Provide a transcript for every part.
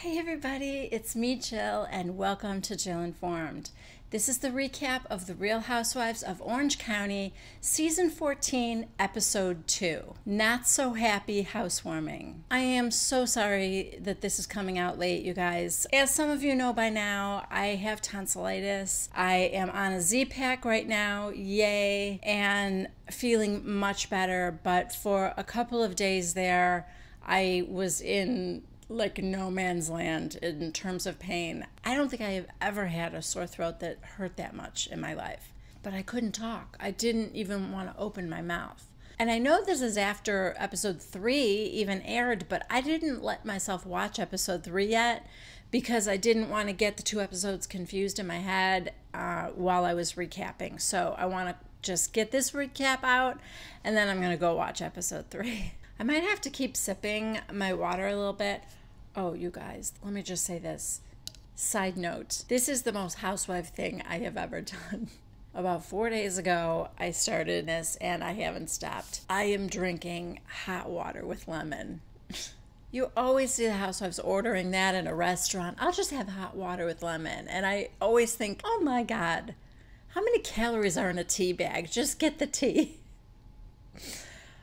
Hey everybody, it's me Jill and welcome to Jill Informed. This is the recap of The Real Housewives of Orange County, Season 14, Episode 2, Not So Happy Housewarming. I am so sorry that this is coming out late, you guys. As some of you know by now, I have tonsillitis. I am on a Z-Pack right now, yay, and feeling much better, but for a couple of days there, I was in like no man's land in terms of pain. I don't think I have ever had a sore throat that hurt that much in my life. But I couldn't talk. I didn't even want to open my mouth. And I know this is after episode 3 even aired, but I didn't let myself watch episode 3 yet because I didn't want to get the two episodes confused in my head while I was recapping. So I want to just get this recap out and then I'm going to go watch episode 3. I might have to keep sipping my water a little bit. Oh, you guys, let me just say this. Side note, this is the most housewife thing I have ever done. About 4 days ago, I started this and I haven't stopped. I am drinking hot water with lemon. You always see the housewives ordering that in a restaurant. I'll just have hot water with lemon. And I always think, oh my God, how many calories are in a tea bag? Just get the tea.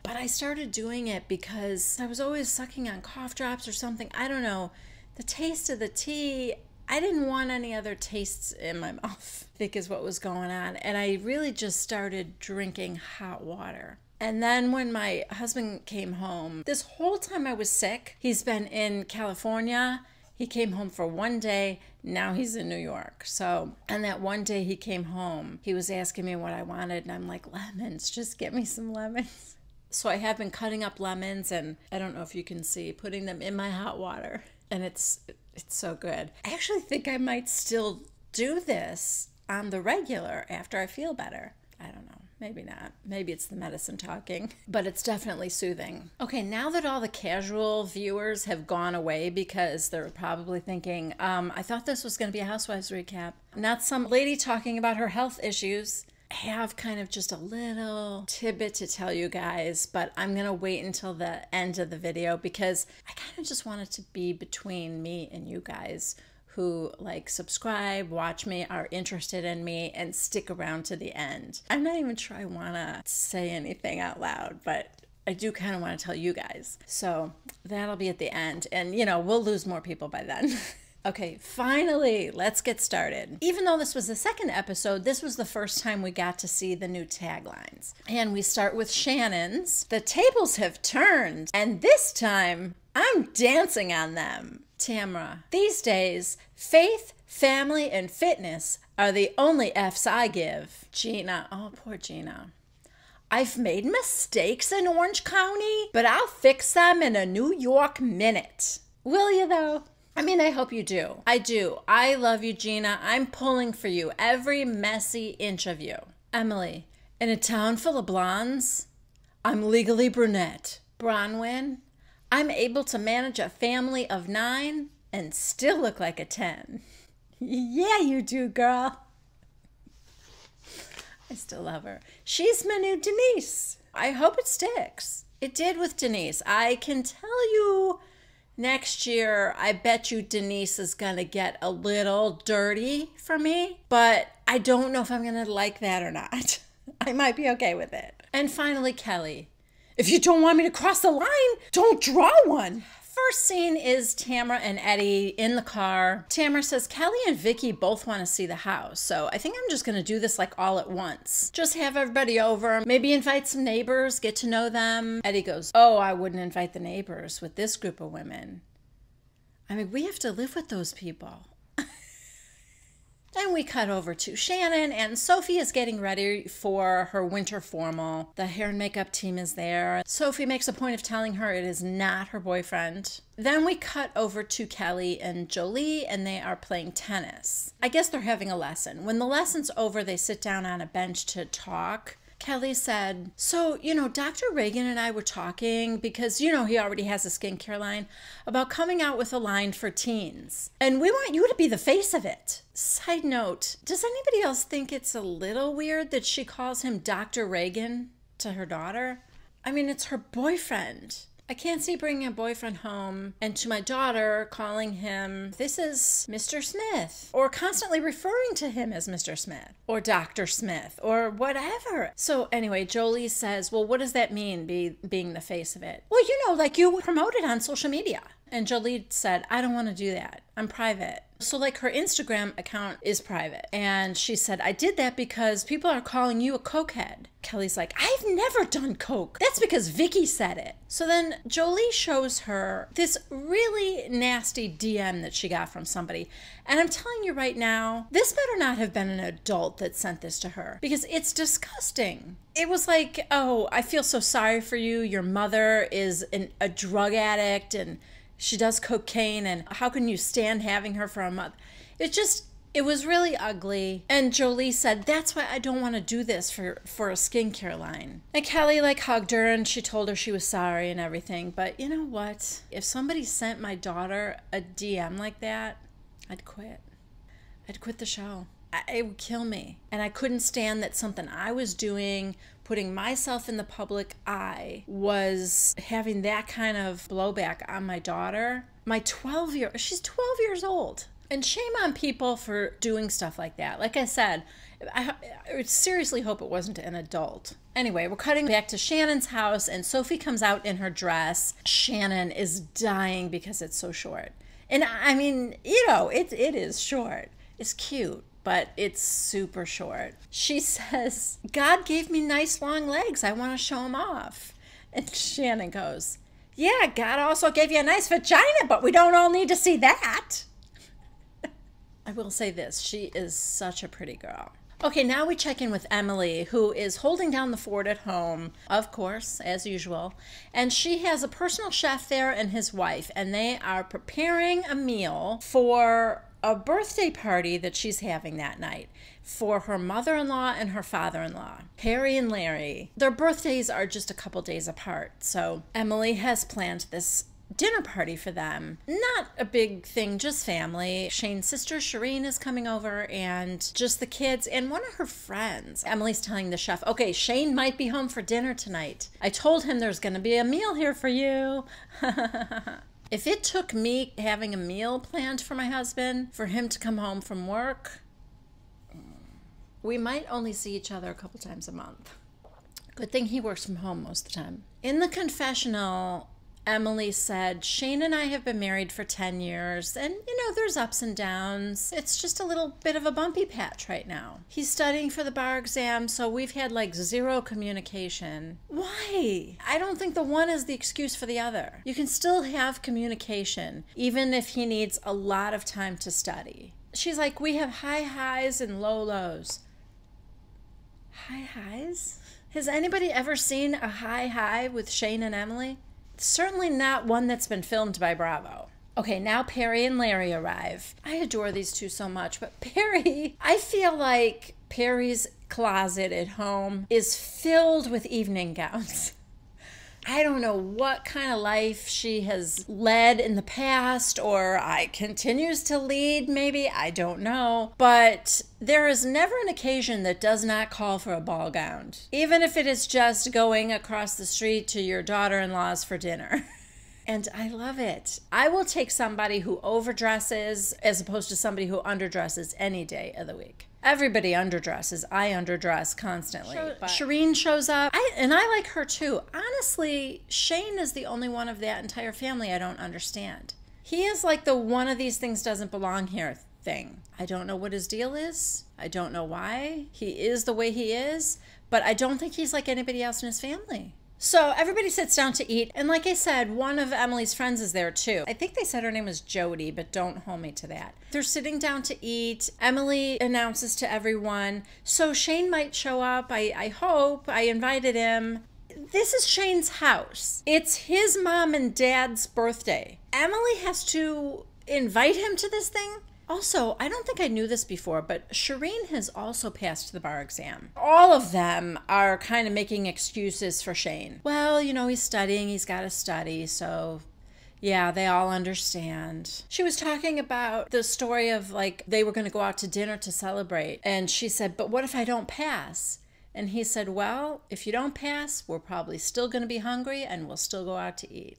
But I started doing it because I was always sucking on cough drops or something. I don't know. The taste of the tea, I didn't want any other tastes in my mouth, I think is what was going on. And I really just started drinking hot water. And then when my husband came home, this whole time I was sick, he's been in California. He came home for one day. Now he's in New York. So, and that one day he came home, he was asking me what I wanted. And I'm like, lemons, just get me some lemons. So I have been cutting up lemons and I don't know if you can see, putting them in my hot water. And it's so good. I actually think I might still do this on the regular after I feel better. I don't know. Maybe not. Maybe it's the medicine talking, but it's definitely soothing. Okay, now that all the casual viewers have gone away because they're probably thinking, I thought this was going to be a Housewives recap, not some lady talking about her health issues. I have kind of just a little tidbit to tell you guys, but I'm going to wait until the end of the video because I kind of just want it to be between me and you guys who like subscribe, watch me, are interested in me, and stick around to the end. I'm not even sure I want to say anything out loud, but I do kind of want to tell you guys. So that'll be at the end, and you know, we'll lose more people by then. Okay, finally, let's get started. Even though this was the second episode, this was the first time we got to see the new taglines. And we start with Shannon's. The tables have turned, and this time, I'm dancing on them. Tamra. These days, faith, family, and fitness are the only F's I give. Gina. Oh, poor Gina. I've made mistakes in Orange County, but I'll fix them in a New York minute. Will you, though? I mean, I hope you do. I do. I love you, Gina. I'm pulling for you, every messy inch of you. Emily, in a town full of blondes, I'm legally brunette. Bronwyn, I'm able to manage a family of 9 and still look like a 10. Yeah, you do, girl. I still love her. She's my new Denise. I hope it sticks. It did with Denise. I can tell you, next year, I bet you Denise is going to get a little dirty for me, but I don't know if I'm going to like that or not. I might be okay with it. And finally, Kelly. If you don't want me to cross the line, don't draw one. First scene is Tamra and Eddie in the car. Tamra says Kelly and Vicky both want to see the house, so I think I'm just going to do this like all at once. Just have everybody over, maybe invite some neighbors, get to know them. Eddie goes, oh, I wouldn't invite the neighbors with this group of women. I mean, we have to live with those people. Then we cut over to Shannon, and Sophie is getting ready for her winter formal. The hair and makeup team is there. Sophie makes a point of telling her it is not her boyfriend. Then we cut over to Kelly and Jolie, and they are playing tennis. I guess they're having a lesson. When the lesson's over, they sit down on a bench to talk. Kelly said, so, you know, Dr. Reagan and I were talking because, you know, he already has a skincare line about coming out with a line for teens. And we want you to be the face of it. Side note, does anybody else think it's a little weird that she calls him Dr. Reagan to her daughter? I mean, it's her boyfriend. I can't see bringing a boyfriend home and to my daughter calling him, this is Mr. Smith, or constantly referring to him as Mr. Smith or Dr. Smith or whatever. So anyway, Jolie says, well, what does that mean, being the face of it? Well, you know, like you promote it on social media. And Jolie said, I don't want to do that. I'm private. So like her Instagram account is private. And she said, I did that because people are calling you a cokehead. Kelly's like, I've never done coke. That's because Vicky said it. So then Jolie shows her this really nasty DM that she got from somebody. And I'm telling you right now, this better not have been an adult that sent this to her because it's disgusting. It was like, oh, I feel so sorry for you. Your mother is a drug addict and she does cocaine, and how can you stand having her for a month? It was really ugly. And Jolie said, that's why I don't want to do this for a skincare line. And Kelly like hugged her and she told her she was sorry and everything. But you know what? If somebody sent my daughter a DM like that, I'd quit. I'd quit the show. It would kill me. And I couldn't stand that something I was doing, putting myself in the public eye, was having that kind of blowback on my daughter. She's 12 years old. And shame on people for doing stuff like that. Like I said, I seriously hope it wasn't an adult. Anyway, we're cutting back to Shannon's house and Sophie comes out in her dress. Shannon is dying because it's so short. And I mean, you know, it is short. It's cute, but it's super short. She says, God gave me nice long legs. I want to show them off. And Shannon goes, yeah, God also gave you a nice vagina, but we don't all need to see that. I will say this, she is such a pretty girl. Okay, now we check in with Emily, who is holding down the fort at home, of course, as usual. And she has a personal chef there and his wife, and they are preparing a meal for a birthday party that she's having that night for her mother-in-law and her father-in-law, Harry and Larry. Their birthdays are just a couple days apart, so Emily has planned this dinner party for them. Not a big thing, just family. Shane's sister Shireen is coming over and just the kids and one of her friends. Emily's telling the chef, okay, Shane might be home for dinner tonight. I told him there's gonna be a meal here for you. If it took me having a meal planned for my husband for him to come home from work, we might only see each other a couple times a month. Good thing he works from home most of the time. In the confessional, Emily said, Shane and I have been married for 10 years, and, you know, there's ups and downs. It's just a little bit of a bumpy patch right now. He's studying for the bar exam, so we've had, like, zero communication. Why? I don't think the one is the excuse for the other. You can still have communication, even if he needs a lot of time to study. She's like, we have high highs and low lows. High highs? Has anybody ever seen a high high with Shane and Emily? Certainly not one that's been filmed by Bravo. Okay, now Perry and Larry arrive. I adore these two so much, but Perry, I feel like Perry's closet at home is filled with evening gowns. I don't know what kind of life she has led in the past or continues to lead, maybe, I don't know. But there is never an occasion that does not call for a ball gown, even if it is just going across the street to your daughter-in-law's for dinner. And I love it. I will take somebody who overdresses as opposed to somebody who underdresses any day of the week. Everybody underdresses. I underdress constantly. Shireen shows up, and I like her too. Honestly, Shane is the only one of that entire family I don't understand. He is like the one of these things doesn't belong here thing. I don't know what his deal is. I don't know why he is the way he is, but I don't think he's like anybody else in his family. So everybody sits down to eat, and like I said, one of Emily's friends is there too. I think they said her name was Jody, but don't hold me to that. They're sitting down to eat. Emily announces to everyone, so Shane might show up. I hope. I invited him. This is Shane's house. It's his mom and dad's birthday. Emily has to invite him to this thing? Also, I don't think I knew this before, but Shireen has also passed the bar exam. All of them are kind of making excuses for Shane. Well, you know, he's studying, he's got to study, so yeah, they all understand. She was talking about the story of like they were going to go out to dinner to celebrate, and she said, but what if I don't pass? And he said, well, if you don't pass, we're probably still going to be hungry and we'll still go out to eat.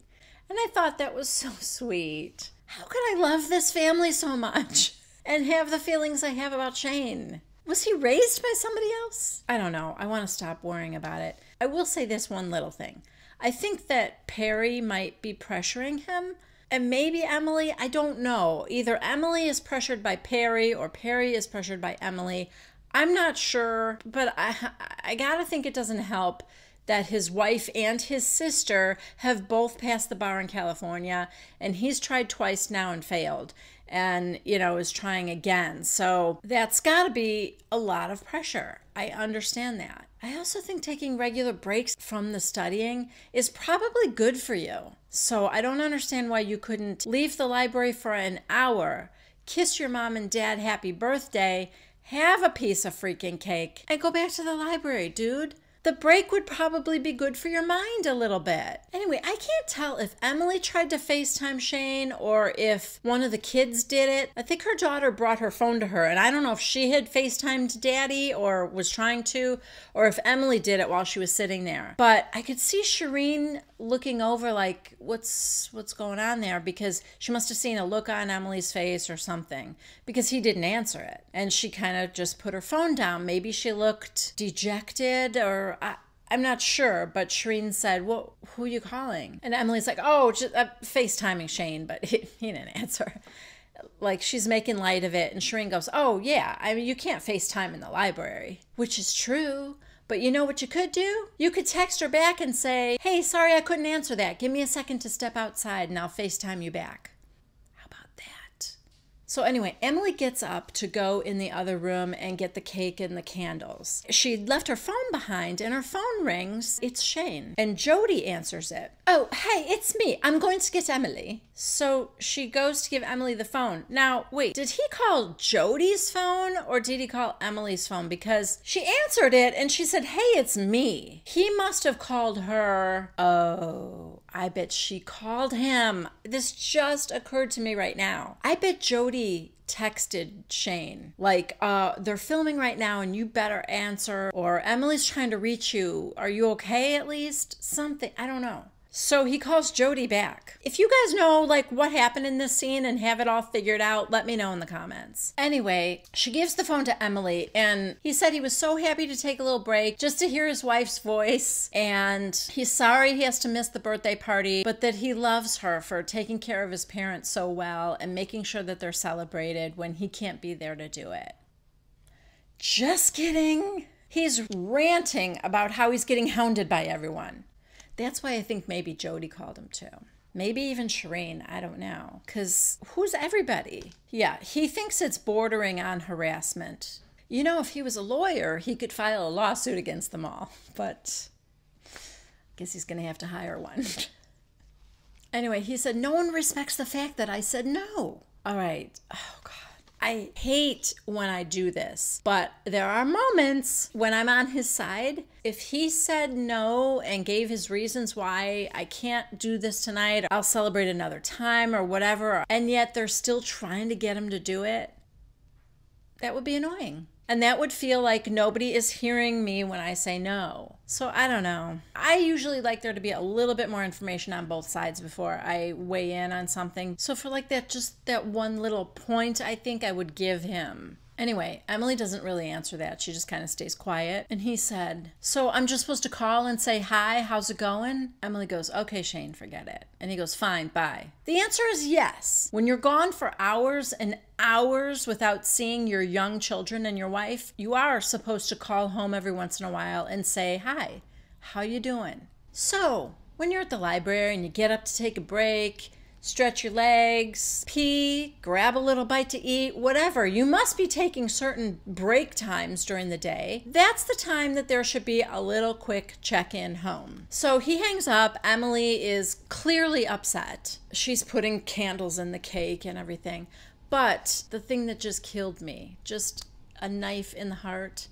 And I thought that was so sweet. How could I love this family so much and have the feelings I have about Shane? Was he raised by somebody else? I don't know. I want to stop worrying about it. I will say this one little thing. I think that Perry might be pressuring him, and maybe Emily. I don't know. Either Emily is pressured by Perry or Perry is pressured by Emily. I'm not sure, but I gotta think it doesn't help that his wife and his sister have both passed the bar in California, and he's tried twice now and failed, and, you know, is trying again. So that's got to be a lot of pressure. I understand that. I also think taking regular breaks from the studying is probably good for you. So I don't understand why you couldn't leave the library for an hour, kiss your mom and dad happy birthday, have a piece of freaking cake, and go back to the library, dude. The break would probably be good for your mind a little bit. Anyway, I can't tell if Emily tried to FaceTime Shane or if one of the kids did it. I think her daughter brought her phone to her, and I don't know if she had FaceTimed Daddy or was trying to, or if Emily did it while she was sitting there. But I could see Shireen looking over like, what's going on there? Because she must have seen a look on Emily's face or something, because he didn't answer it. And she kind of just put her phone down. Maybe she looked dejected, or I'm not sure, but Shireen said, well, who are you calling? And Emily's like, oh, just FaceTiming Shane, but he didn't answer. Like, she's making light of it, and Shireen goes, oh, yeah, I mean, you can't FaceTime in the library, which is true. But you know what you could do? You could text her back and say, hey, sorry I couldn't answer that. Give me a second to step outside, and I'll FaceTime you back. How about that? So anyway, Emily gets up to go in the other room and get the cake and the candles. She left her phone behind, and her phone rings. It's Shane, and Jody answers it. Oh, hey, it's me. I'm going to get Emily. So she goes to give Emily the phone. Now, wait, did he call Jody's phone or did he call Emily's phone? Because she answered it and she said, hey, it's me. He must have called her. Oh, I bet she called him. This just occurred to me right now. I bet Jody texted Shane like, they're filming right now and you better answer, or Emily's trying to reach you. Are you okay at least? Something. I don't know. So he calls Jody back. If you guys know like what happened in this scene and have it all figured out, let me know in the comments. Anyway, she gives the phone to Emily, and he said he was so happy to take a little break just to hear his wife's voice, and he's sorry he has to miss the birthday party, but that he loves her for taking care of his parents so well and making sure that they're celebrated when he can't be there to do it. Just kidding. He's ranting about how he's getting hounded by everyone. That's why I think maybe Jody called him too. Maybe even Shireen, I don't know. Because who's everybody? Yeah, he thinks it's bordering on harassment. You know, if he was a lawyer, he could file a lawsuit against them all. But I guess he's going to have to hire one. Anyway, he said, no one respects the fact that I said no. All right. Oh, God. I hate when I do this, but there are moments when I'm on his side. If he said no and gave his reasons why I can't do this tonight, I'll celebrate another time or whatever, and yet they're still trying to get him to do it, that would be annoying. And that would feel like nobody is hearing me when I say no. So I don't know. I usually like there to be a little bit more information on both sides before I weigh in on something. So for like that, just that one little point, I think I would give him. Anyway, Emily doesn't really answer that. She just kind of stays quiet. And he said, so I'm just supposed to call and say, hi, how's it going? Emily goes, okay, Shane, forget it. And he goes, fine, bye. The answer is yes. When you're gone for hours and hours without seeing your young children and your wife, you are supposed to call home every once in a while and say, hi, how you doing? So when you're at the library and you get up to take a break, stretch your legs, pee, grab a little bite to eat, whatever. You must be taking certain break times during the day. That's the time that there should be a little quick check-in home. So he hangs up. Emily is clearly upset. She's putting candles in the cake and everything. But the thing that just killed me, just a knife in the heart,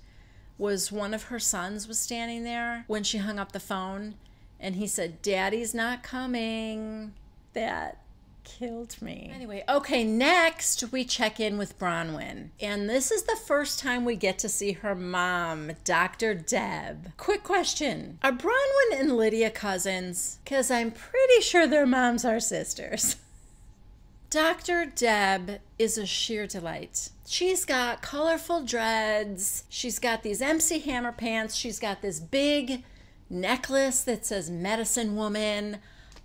was one of her sons was standing there when she hung up the phone, and he said, Daddy's not coming. That killed me. Anyway, okay, next we check in with Bronwyn. And this is the first time we get to see her mom, Dr. Deb. Quick question. Are Bronwyn and Lydia cousins? Because I'm pretty sure their moms are sisters. Dr. Deb is a sheer delight. She's got colorful dreads. She's got these MC Hammer pants. She's got this big necklace that says Medicine Woman.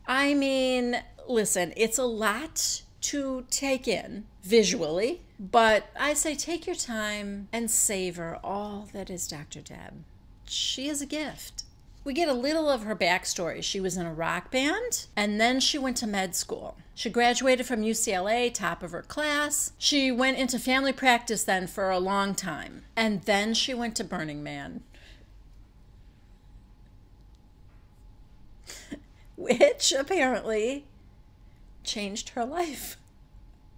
I mean, listen, it's a lot to take in visually, but I say take your time and savor all that is Dr. Deb. She is a gift. We get a little of her backstory. She was in a rock band, and then she went to med school. She graduated from UCLA, top of her class. She went into family practice then for a long time, and then she went to Burning Man, which apparently changed her life.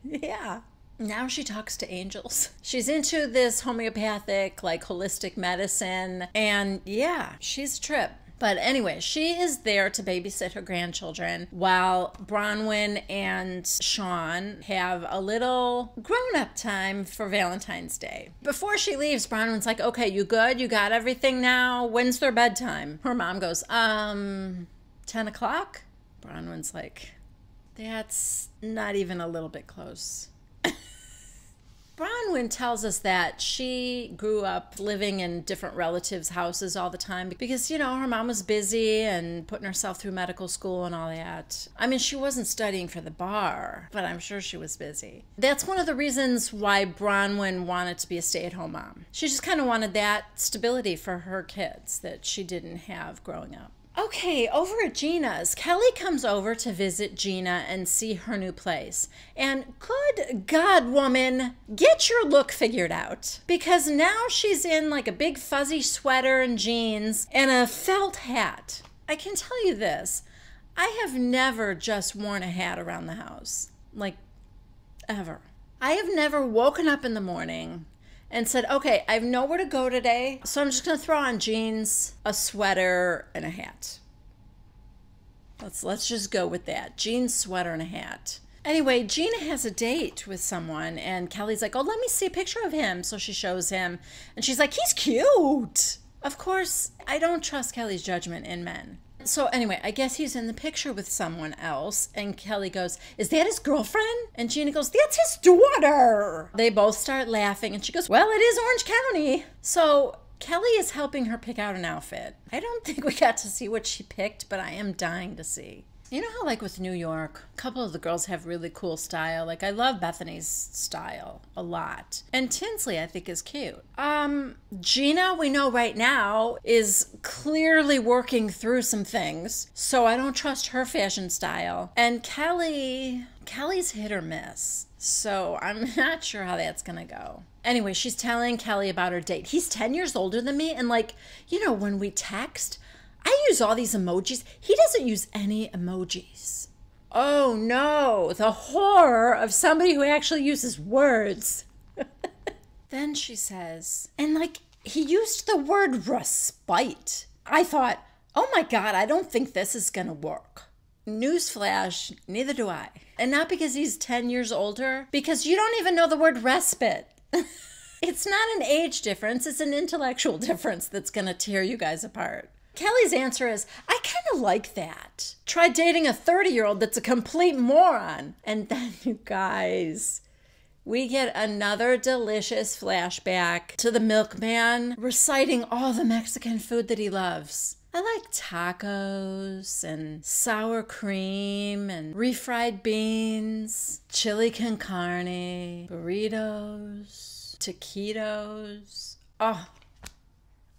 Yeah. Now she talks to angels. She's into this homeopathic, like holistic medicine. And yeah, she's a trip. But anyway, she is there to babysit her grandchildren while Bronwyn and Sean have a little grown-up time for Valentine's Day. Before she leaves, Bronwyn's like, okay, you good? You got everything now? When's their bedtime? Her mom goes, 10 o'clock? Bronwyn's like, that's not even a little bit close. Bronwyn tells us that she grew up living in different relatives' houses all the time because, you know, her mom was busy and putting herself through medical school and all that. I mean, she wasn't studying for the bar, but I'm sure she was busy. That's one of the reasons why Bronwyn wanted to be a stay-at-home mom. She just kind of wanted that stability for her kids that she didn't have growing up. Okay, over at Gina's, Kelly comes over to visit Gina and see her new place. And good God, woman, get your look figured out. Because now she's in like a big fuzzy sweater and jeans and a felt hat. I can tell you this, I have never just worn a hat around the house. Like, ever. I have never woken up in the morning and said, okay, I have nowhere to go today, so I'm just going to throw on jeans, a sweater, and a hat. Let's just go with that. Jeans, sweater, and a hat. Anyway, Gina has a date with someone, and Kelly's like, oh, let me see a picture of him. So she shows him, and she's like, he's cute. Of course, I don't trust Kelly's judgment in men. So anyway, I guess he's in the picture with someone else, and Kelly goes, is that his girlfriend? And Gina goes, that's his daughter. They both start laughing, and she goes, well, it is Orange County. So Kelly is helping her pick out an outfit. I don't think we got to see what she picked, but I am dying to see. You know how, like, with New York, a couple of the girls have really cool style. Like, I love Bethany's style a lot. And Tinsley, I think, is cute. Gina, we know right now, is clearly working through some things, so I don't trust her fashion style. And Kelly's hit or miss, so I'm not sure how that's gonna go. Anyway, she's telling Kelly about her date. He's 10 years older than me, and, like, you know, when we text, I use all these emojis. He doesn't use any emojis. Oh no, the horror of somebody who actually uses words. Then she says, and like, he used the word respite. I thought, oh my God, I don't think this is gonna work. Newsflash, neither do I. And not because he's 10 years older, because you don't even know the word respite. It's not an age difference, it's an intellectual difference that's gonna tear you guys apart. Kelly's answer is, I kind of like that. Try dating a 30-year-old that's a complete moron. And then, you guys, we get another delicious flashback to the Milkman reciting all the Mexican food that he loves. I like tacos and sour cream and refried beans, chili con carne, burritos, taquitos. Oh,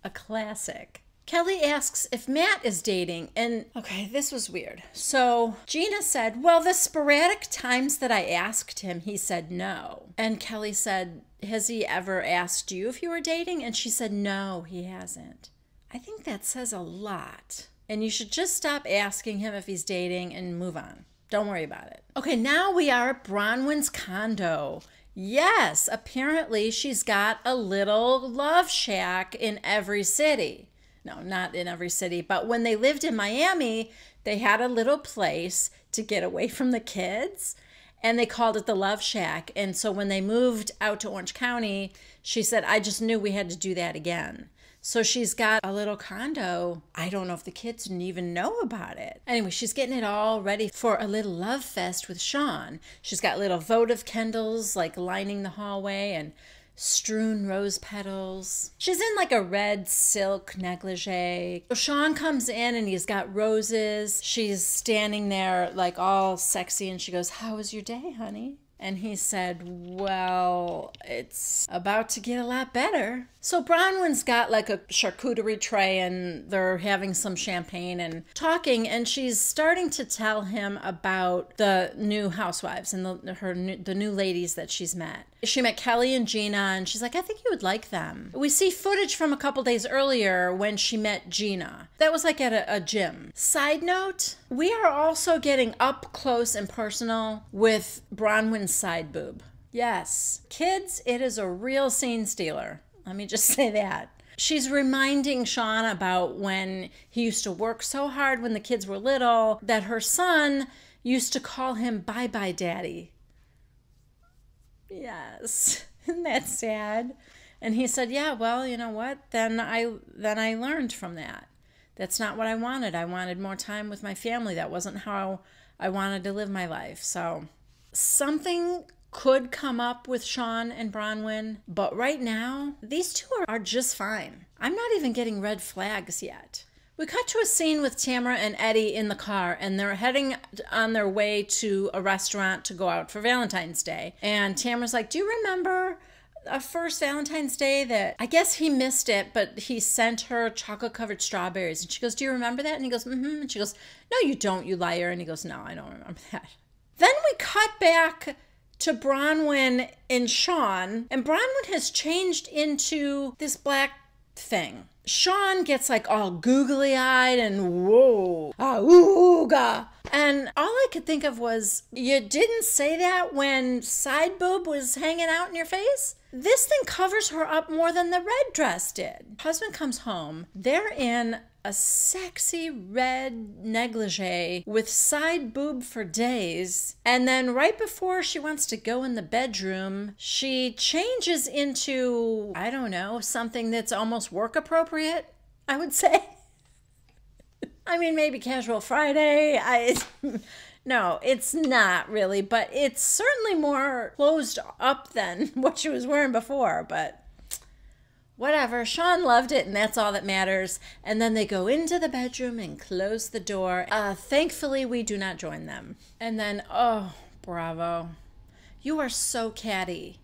a classic. Kelly asks if Matt is dating, and okay, this was weird. So Gina said, well, the sporadic times that I asked him, he said no. And Kelly said, has he ever asked you if you were dating? And she said, no, he hasn't. I think that says a lot. And you should just stop asking him if he's dating and move on. Don't worry about it. Okay, now we are at Bronwyn's condo. Yes, apparently she's got a little love shack in every city. No, not in every city, but when they lived in Miami, they had a little place to get away from the kids. And they called it the Love Shack. And so when they moved out to Orange County, she said, I just knew we had to do that again. So she's got a little condo. I don't know if the kids didn't even know about it. Anyway, she's getting it all ready for a little love fest with Sean. She's got little votive candles like lining the hallway and strewn rose petals. She's in like a red silk negligee. So Sean comes in and he's got roses. She's standing there like all sexy and she goes, how was your day, honey? And he said, well, it's about to get a lot better. So Bronwyn's got like a charcuterie tray and they're having some champagne and talking, and she's starting to tell him about the new housewives and the new ladies that she's met. She met Kelly and Gina, and she's like, I think you would like them. We see footage from a couple days earlier when she met Gina. That was like at a gym. Side note, we are also getting up close and personal with Bronwyn's side boob. Yes, kids, it is a real scene stealer. Let me just say that. She's reminding Sean about when he used to work so hard when the kids were little that her son used to call him bye-bye daddy. Yes, isn't that sad? And he said, yeah, well, you know what? Then I learned from that. That's not what I wanted. I wanted more time with my family. That wasn't how I wanted to live my life. So something could come up with Sean and Bronwyn, but right now, these two are just fine. I'm not even getting red flags yet. We cut to a scene with Tamra and Eddie in the car, and they're heading on their way to a restaurant to go out for Valentine's Day. And Tamra's like, do you remember a first Valentine's Day that, I guess he missed it, but he sent her chocolate-covered strawberries? And she goes, do you remember that? And he goes, mm-hmm. And she goes, no, you don't, you liar. And he goes, no, I don't remember that. Then we cut back to Bronwyn and Sean, and Bronwyn has changed into this black thing. Sean gets like all googly-eyed and whoa, ooga. And all I could think of was, you didn't say that when side boob was hanging out in your face? This thing covers her up more than the red dress did. Husband comes home. They're in a sexy red negligee with side boob for days. And then right before she wants to go in the bedroom, she changes into, I don't know, something that's almost work appropriate, I would say. I mean, maybe casual Friday. No, it's not really, but it's certainly more closed up than what she was wearing before, but whatever. Sean loved it, and that's all that matters. And then they go into the bedroom and close the door. Thankfully, we do not join them. And then, oh, bravo. You are so catty.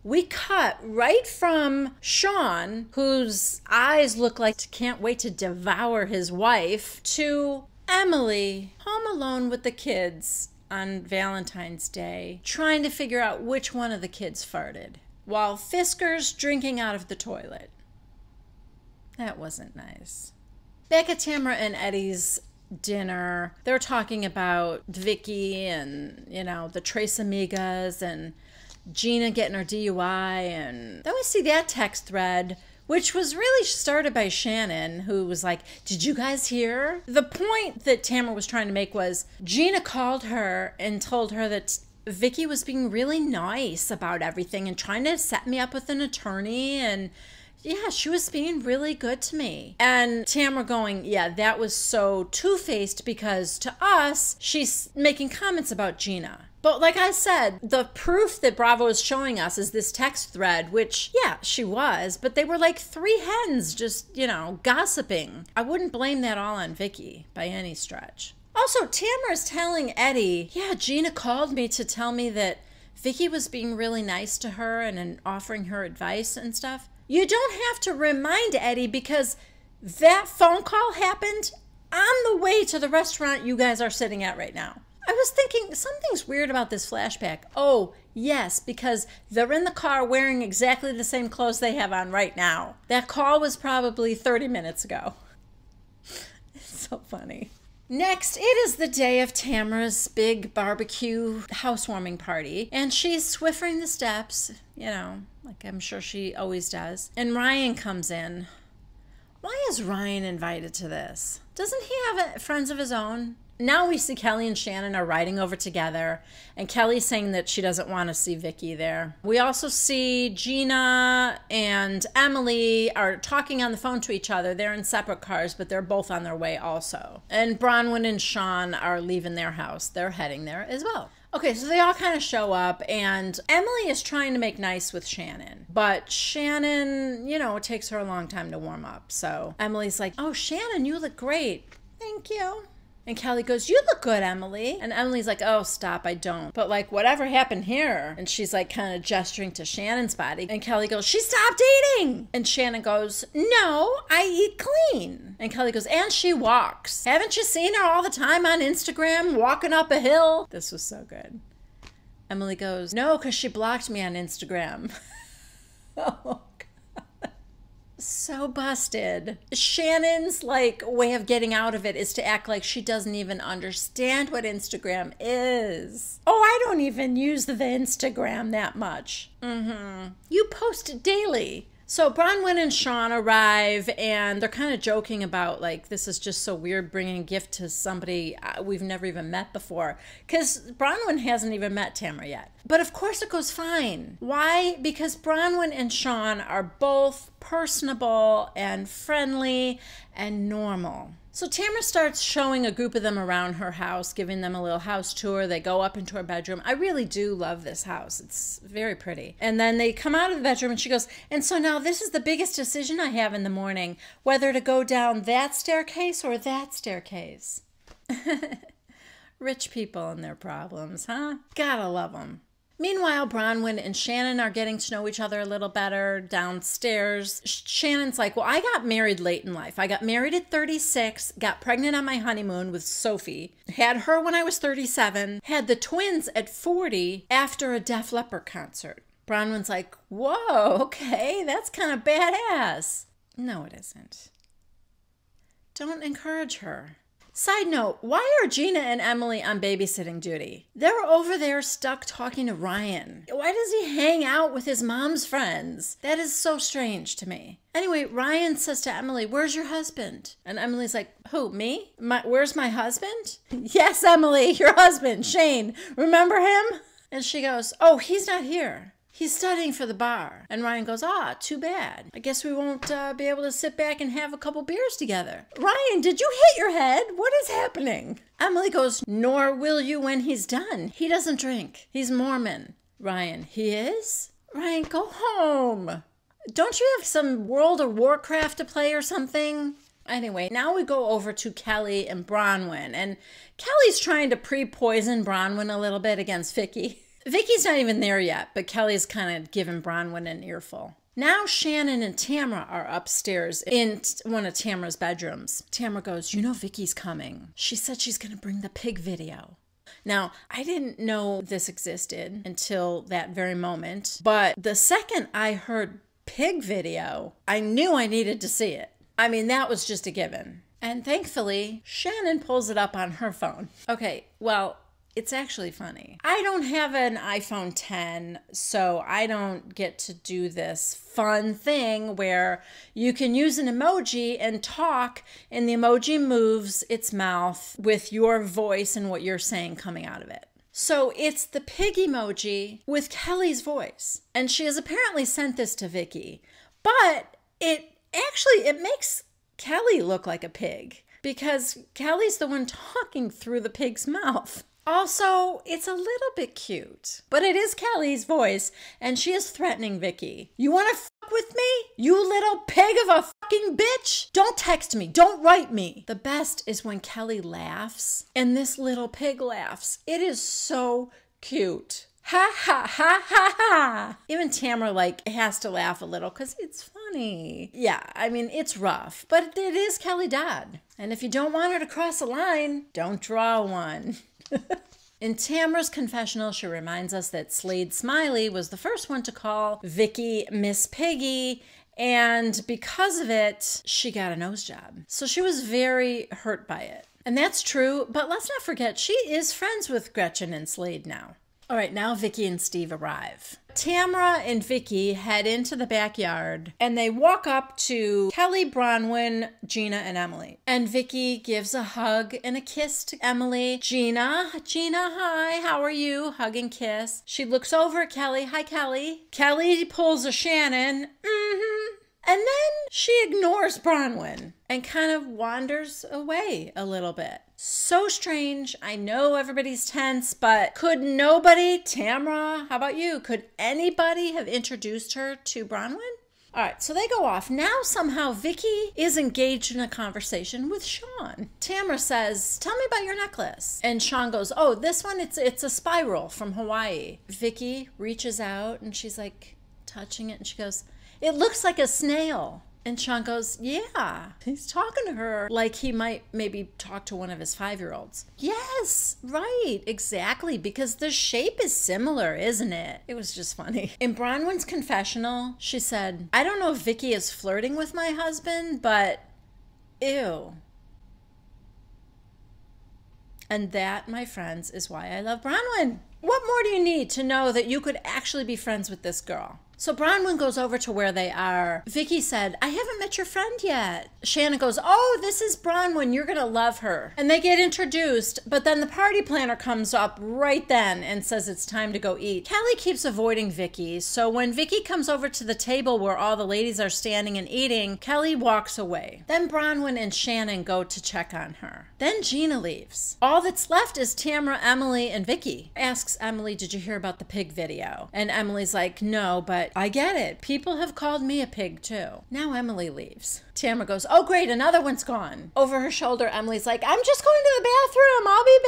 We cut right from Sean, whose eyes look like can't wait to devour his wife, to Emily, home alone with the kids on Valentine's Day, trying to figure out which one of the kids farted, while Fisker's drinking out of the toilet. That wasn't nice. Back at Tamra and Eddie's dinner, they're talking about Vicky and, you know, the Tres Amigas and Gina getting her DUI. And then we see that text thread, which was really started by Shannon, who was like, did you guys hear? The point that Tamra was trying to make was Gina called her and told her that Vicky was being really nice about everything and trying to set me up with an attorney, and yeah, she was being really good to me. And Tamra going, yeah, that was so two-faced because to us, she's making comments about Gina. But like I said, the proof that Bravo is showing us is this text thread, which, yeah, she was, but they were like three hens just, you know, gossiping. I wouldn't blame that all on Vicky by any stretch. Also, Tamra is telling Eddie, yeah, Gina called me to tell me that Vicky was being really nice to her and offering her advice and stuff. You don't have to remind Eddie because that phone call happened on the way to the restaurant you guys are sitting at right now. I was thinking something's weird about this flashback. Oh, yes, because they're in the car wearing exactly the same clothes they have on right now. That call was probably 30 minutes ago. It's so funny. Next, it is the day of Tamra's big barbecue housewarming party, and she's swiffering the steps, you know, like I'm sure she always does. And Ryan comes in. Why is Ryan invited to this? Doesn't he have friends of his own? Now we see Kelly and Shannon are riding over together, and Kelly's saying that she doesn't want to see Vicky there. We also see Gina and Emily are talking on the phone to each other. They're in separate cars, but they're both on their way also. And Bronwyn and Sean are leaving their house. They're heading there as well. Okay, so they all kind of show up, and Emily is trying to make nice with Shannon. But Shannon, you know, it takes her a long time to warm up. So Emily's like, oh, Shannon, you look great. Thank you. And Kelly goes, you look good, Emily. And Emily's like, oh, stop, I don't. But like, whatever happened here? And she's like kind of gesturing to Shannon's body. And Kelly goes, she stopped eating. And Shannon goes, no, I eat clean. And Kelly goes, and she walks. Haven't you seen her all the time on Instagram walking up a hill? This was so good. Emily goes, no, because she blocked me on Instagram. Oh, so busted. Shannon's like way of getting out of it is to act like she doesn't even understand what Instagram is. Oh, I don't even use the Instagram that much. You post it daily. So Bronwyn and Sean arrive, and they're kind of joking about, like, this is just so weird bringing a gift to somebody we've never even met before. Because Bronwyn hasn't even met Tamra yet. But of course it goes fine. Why? Because Bronwyn and Sean are both personable and friendly and normal. So Tamra starts showing a group of them around her house, giving them a little house tour. They go up into her bedroom. I really do love this house. It's very pretty. And then they come out of the bedroom and she goes, and so now this is the biggest decision I have in the morning, whether to go down that staircase or that staircase. Rich people and their problems, huh? Gotta love them. Meanwhile, Bronwyn and Shannon are getting to know each other a little better downstairs. Shannon's like, well, I got married late in life. I got married at 36, got pregnant on my honeymoon with Sophie, had her when I was 37, had the twins at 40 after a Def Leppard concert. Bronwyn's like, whoa, okay, that's kind of badass. No, it isn't. Don't encourage her. Side note, why are Gina and Emily on babysitting duty? They're over there stuck talking to Ryan. Why does he hang out with his mom's friends? That is so strange to me. Anyway, Ryan says to Emily, where's your husband? And Emily's like, who, me? Where's my husband? Yes, Emily, your husband, Shane. Remember him? And she goes, oh, he's not here. He's studying for the bar. And Ryan goes, ah, too bad. I guess we won't be able to sit back and have a couple beers together. Ryan, did you hit your head? What is happening? Emily goes, nor will you when he's done. He doesn't drink. He's Mormon. Ryan, he is? Ryan, go home. Don't you have some World of Warcraft to play or something? Anyway, now we go over to Kelly and Bronwyn. And Kelly's trying to pre-poison Bronwyn a little bit against Vicky. Vicky's not even there yet, but Kelly's kind of giving Bronwyn an earful. Now Shannon and Tamra are upstairs in one of Tamra's bedrooms. Tamra goes, you know Vicky's coming. She said she's going to bring the pig video. Now, I didn't know this existed until that very moment, but the second I heard pig video, I knew I needed to see it. I mean, that was just a given. And thankfully, Shannon pulls it up on her phone. Okay, well, it's actually funny. I don't have an iPhone 10, so I don't get to do this fun thing where you can use an emoji and talk, and the emoji moves its mouth with your voice and what you're saying coming out of it. So it's the pig emoji with Kelly's voice. And she has apparently sent this to Vicky, but it makes Kelly look like a pig because Kelly's the one talking through the pig's mouth. Also, it's a little bit cute, but it is Kelly's voice, and she is threatening Vicky. You want to fuck with me? You little pig of a fucking bitch? Don't text me. Don't write me. The best is when Kelly laughs, and this little pig laughs. It is so cute. Ha ha ha ha ha. Even Tamra has to laugh a little because it's funny. Yeah, I mean, it's rough, but it is Kelly Dodd. And if you don't want her to cross a line, don't draw one. In Tamra's confessional, she reminds us that Slade Smiley was the first one to call Vicky Miss Piggy, and because of it, she got a nose job. So she was very hurt by it. And that's true, but let's not forget, she is friends with Gretchen and Slade now. All right, now Vicky and Steve arrive. Tamra and Vicky head into the backyard and they walk up to Kelly, Bronwyn, Gina, and Emily. And Vicky gives a hug and a kiss to Emily. Gina, hi, how are you? Hug and kiss. She looks over at Kelly. Hi, Kelly. Kelly pulls a Shannon. And then she ignores Bronwyn and kind of wanders away a little bit. So strange. I know everybody's tense, but could nobody, Tamra, how about you? Could anybody have introduced her to Bronwyn? All right, so they go off. Now somehow Vicky is engaged in a conversation with Sean. Tamra says, tell me about your necklace. And Sean goes, oh, this one, it's a spiral from Hawaii. Vicky reaches out and she's like touching it and she goes, it looks like a snail. And Sean goes, yeah. He's talking to her like he might maybe talk to one of his 5-year-olds. Yes, right, exactly, because the shape is similar, isn't it? It was just funny. In Bronwyn's confessional, she said, I don't know if Vicky is flirting with my husband, but ew. And that, my friends, is why I love Bronwyn. What more do you need to know that you could actually be friends with this girl? So Bronwyn goes over to where they are. Vicky said, I haven't met your friend yet. Shannon goes, oh, this is Bronwyn. You're going to love her. And they get introduced, but then the party planner comes up right then and says it's time to go eat. Kelly keeps avoiding Vicky, so when Vicky comes over to the table where all the ladies are standing and eating, Kelly walks away. Then Bronwyn and Shannon go to check on her. Then Gina leaves. All that's left is Tamra, Emily, and Vicky. Asks Emily, did you hear about the pig video? And Emily's like, no, but I get it. People have called me a pig too. Now Emily leaves. Tamra goes, oh great, another one's gone. Over her shoulder, Emily's like, I'm just going to the bathroom. I'll be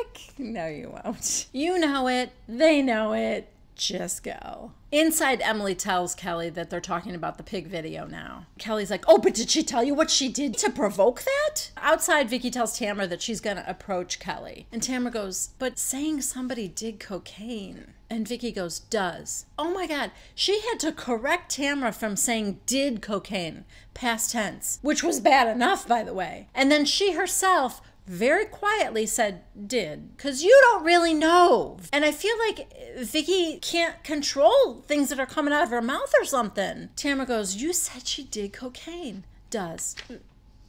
back. No, you won't. You know it. They know it. Just go. Inside, Emily tells Kelly that they're talking about the pig video now. Kelly's like, oh, but did she tell you what she did to provoke that? Outside, Vicky tells Tamra that she's going to approach Kelly. And Tamra goes, but saying somebody did cocaine. And Vicky goes, does. Oh my God. She had to correct Tamra from saying did cocaine, past tense, which was bad enough, by the way. And then she herself very quietly said did, because you don't really know. And I feel like Vicky can't control things that are coming out of her mouth or something. Tamra goes, you said she did cocaine. Does.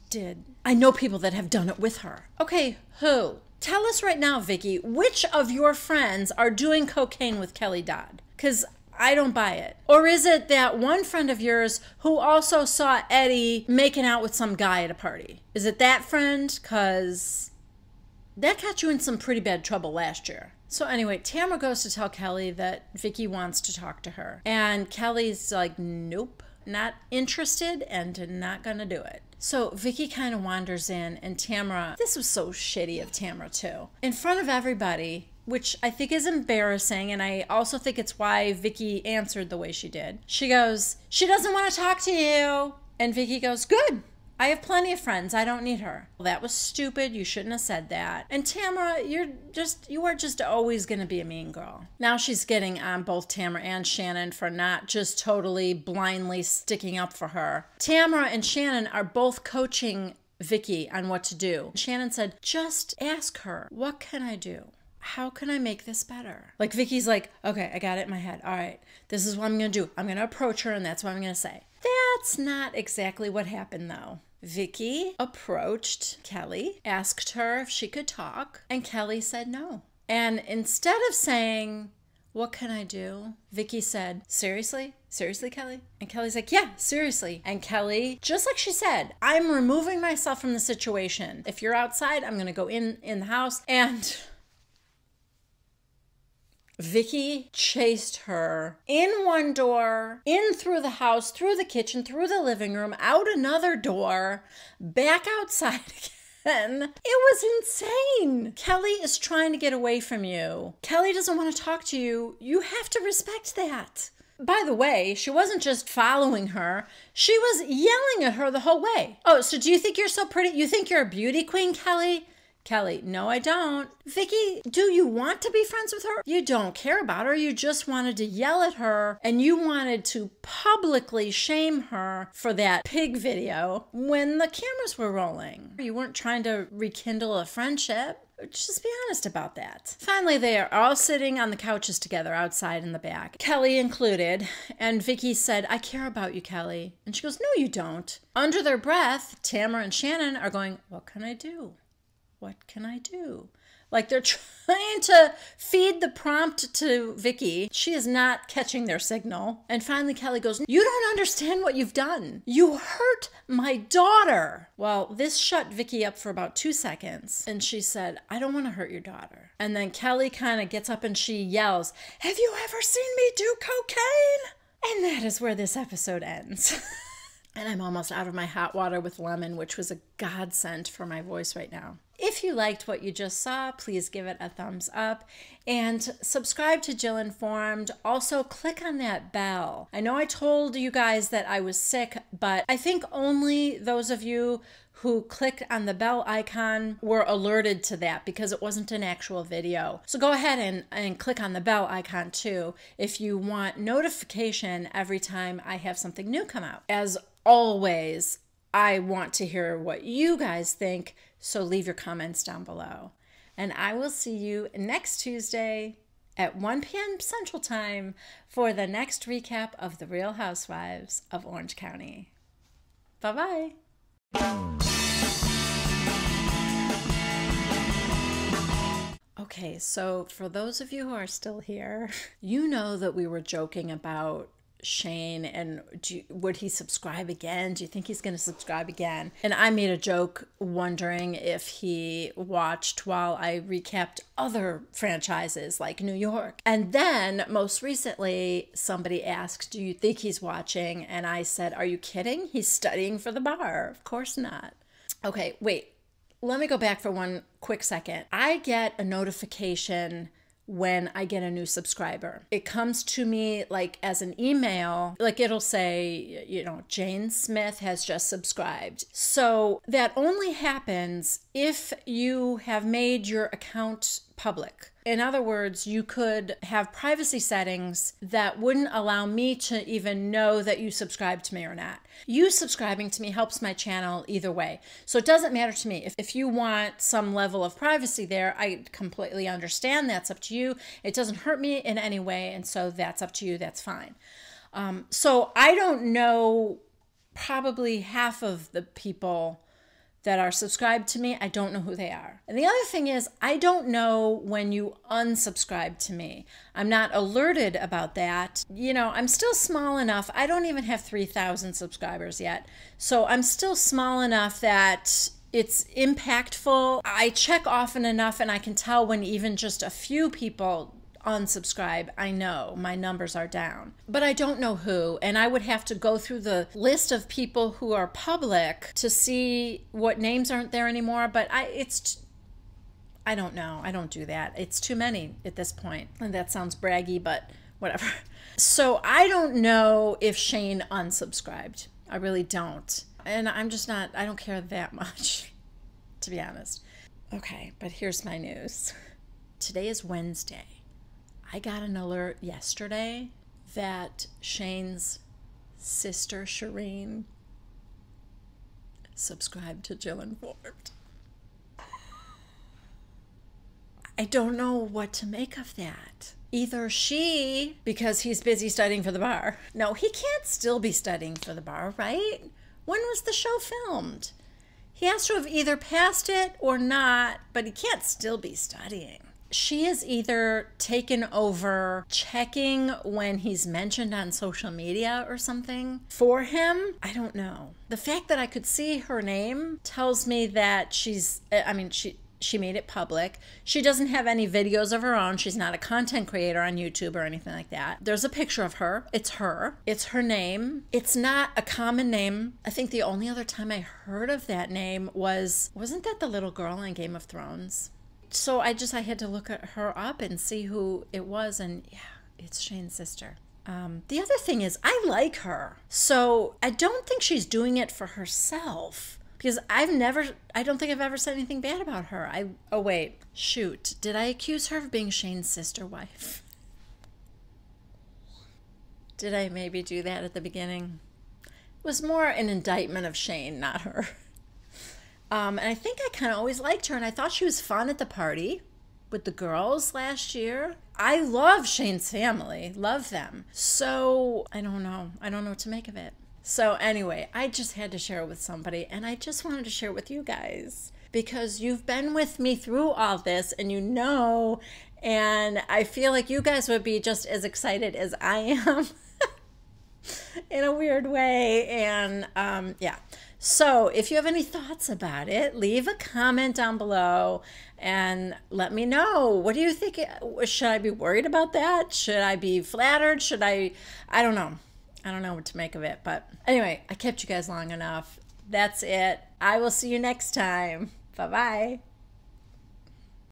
Did. I know people that have done it with her. Okay, who? Tell us right now, Vicky, which of your friends are doing cocaine with Kelly Dodd? Because I don't buy it. Or is it that one friend of yours who also saw Eddie making out with some guy at a party? Is it that friend? Because that got you in some pretty bad trouble last year. So anyway, Tamra goes to tell Kelly that Vicky wants to talk to her. And Kelly's like, nope, not interested and not gonna do it. So Vicky kind of wanders in and Tamra, this was so shitty of Tamra too. In front of everybody, which I think is embarrassing, and I also think it's why Vicky answered the way she did. She goes, she doesn't want to talk to you. And Vicky goes, good. I have plenty of friends. I don't need her. Well, that was stupid. You shouldn't have said that. And Tamra, you are just always going to be a mean girl. Now she's getting on both Tamra and Shannon for not just totally blindly sticking up for her. Tamra and Shannon are both coaching Vicky on what to do. Shannon said, just ask her, what can I do? How can I make this better? Like Vicky's like, okay, I got it in my head. All right, this is what I'm going to do. I'm going to approach her and that's what I'm going to say. That's not exactly what happened though. Vicky approached Kelly, asked her if she could talk, and Kelly said no. And instead of saying, what can I do? Vicky said, seriously? Seriously, Kelly? And Kelly's like, yeah, seriously. And Kelly, just like she said, I'm removing myself from the situation. If you're outside, I'm going to go in the house. And Vicky chased her in one door, in through the house, through the kitchen, through the living room, out another door, back outside again. It was insane. Kelly is trying to get away from you. Kelly doesn't want to talk to you. You have to respect that. By the way, she wasn't just following her. She was yelling at her the whole way. Oh, so do you think you're so pretty? You think you're a beauty queen, Kelly? Kelly, no, I don't. Vicky, do you want to be friends with her? You don't care about her. You just wanted to yell at her and you wanted to publicly shame her for that pig video when the cameras were rolling. You weren't trying to rekindle a friendship. Just be honest about that. Finally, they are all sitting on the couches together outside in the back, Kelly included, and Vicky said, "I care about you, Kelly." And she goes, "No, you don't." Under their breath, Tamra and Shannon are going, "What can I do? What can I do?" Like they're trying to feed the prompt to Vicky. She is not catching their signal. And finally Kelly goes, "You don't understand what you've done. You hurt my daughter." Well, this shut Vicky up for about 2 seconds. And she said, "I don't want to hurt your daughter." And then Kelly kind of gets up and she yells, "Have you ever seen me do cocaine?" And that is where this episode ends. And I'm almost out of my hot water with lemon, which was a godsend for my voice right now. If you liked what you just saw, please give it a thumbs up and subscribe to Jill Informed. Also, click on that bell. I know I told you guys that I was sick, but I think only those of you who clicked on the bell icon were alerted to that because it wasn't an actual video. So go ahead and click on the bell icon too if you want notification every time I have something new come out. As always, I want to hear what you guys think, so leave your comments down below. And I will see you next Tuesday at 1 p.m. Central Time for the next recap of The Real Housewives of Orange County. Bye-bye. Okay, so for those of you who are still here, you know that we were joking about Shane and would he subscribe again? Do you think he's going to subscribe again? And I made a joke wondering if he watched while I recapped other franchises like New York. And then most recently somebody asked, "Do you think he's watching?" And I said, "Are you kidding? He's studying for the bar. Of course not." Okay, wait. Let me go back for one quick second. I get a notification when I get a new subscriber. It comes to me like as an email, like it'll say, you know, Jane Smith has just subscribed. So that only happens if you have made your account public. In other words, you could have privacy settings that wouldn't allow me to even know that you subscribe to me or not. You subscribing to me helps my channel either way. So it doesn't matter to me. If you want some level of privacy there, I completely understand. That's up to you. It doesn't hurt me in any way. And so that's up to you. That's fine. So I don't know probably half of the people that are subscribed to me. I don't know who they are. And the other thing is, I don't know when you unsubscribe to me. I'm not alerted about that. You know, I'm still small enough. I don't even have 3,000 subscribers yet. So I'm still small enough that it's impactful. I check often enough and I can tell when even just a few people unsubscribe. I know my numbers are down, but I don't know who, and I would have to go through the list of people who are public to see what names aren't there anymore. But I don't know. I don't do that. It's too many at this point, and that sounds braggy, but whatever. So I don't know if Shane unsubscribed. I really don't, and I'm just not. I don't care that much, to be honest. Okay, but here's my news. Today is Wednesday. I got an alert yesterday that Shane's sister, Shireen, subscribed to Jill Informed. I don't know what to make of that. Either she, because he's busy studying for the bar. No, he can't still be studying for the bar, right? When was the show filmed? He has to have either passed it or not, but he can't still be studying. She is either taken over checking when he's mentioned on social media or something for him. I don't know. The fact that I could see her name tells me that she's, I mean, she made it public. She doesn't have any videos of her own. She's not a content creator on YouTube or anything like that. There's a picture of her. It's her. It's her name. It's not a common name. I think the only other time I heard of that name wasn't that the little girl on Game of Thrones? So I had to look at her up and see who it was, and yeah, it's Shane's sister. The other thing is, I like her. So I don't think she's doing it for herself, because I don't think I've ever said anything bad about her. Oh wait, shoot. Did I accuse her of being Shane's sister wife? Did I maybe do that at the beginning? It was more an indictment of Shane, not her. And I think I kind of always liked her, and I thought she was fun at the party with the girls last year. I love Shane's family, love them. So I don't know what to make of it. So anyway, I just had to share it with somebody, and I just wanted to share it with you guys because you've been with me through all this, and you know, and I feel like you guys would be just as excited as I am in a weird way. And yeah. So if you have any thoughts about it, leave a comment down below and let me know. What do you think? Should I be worried about that? Should I be flattered? Should I don't know. I don't know what to make of it. But anyway, I kept you guys long enough. That's it. I will see you next time. Bye-bye.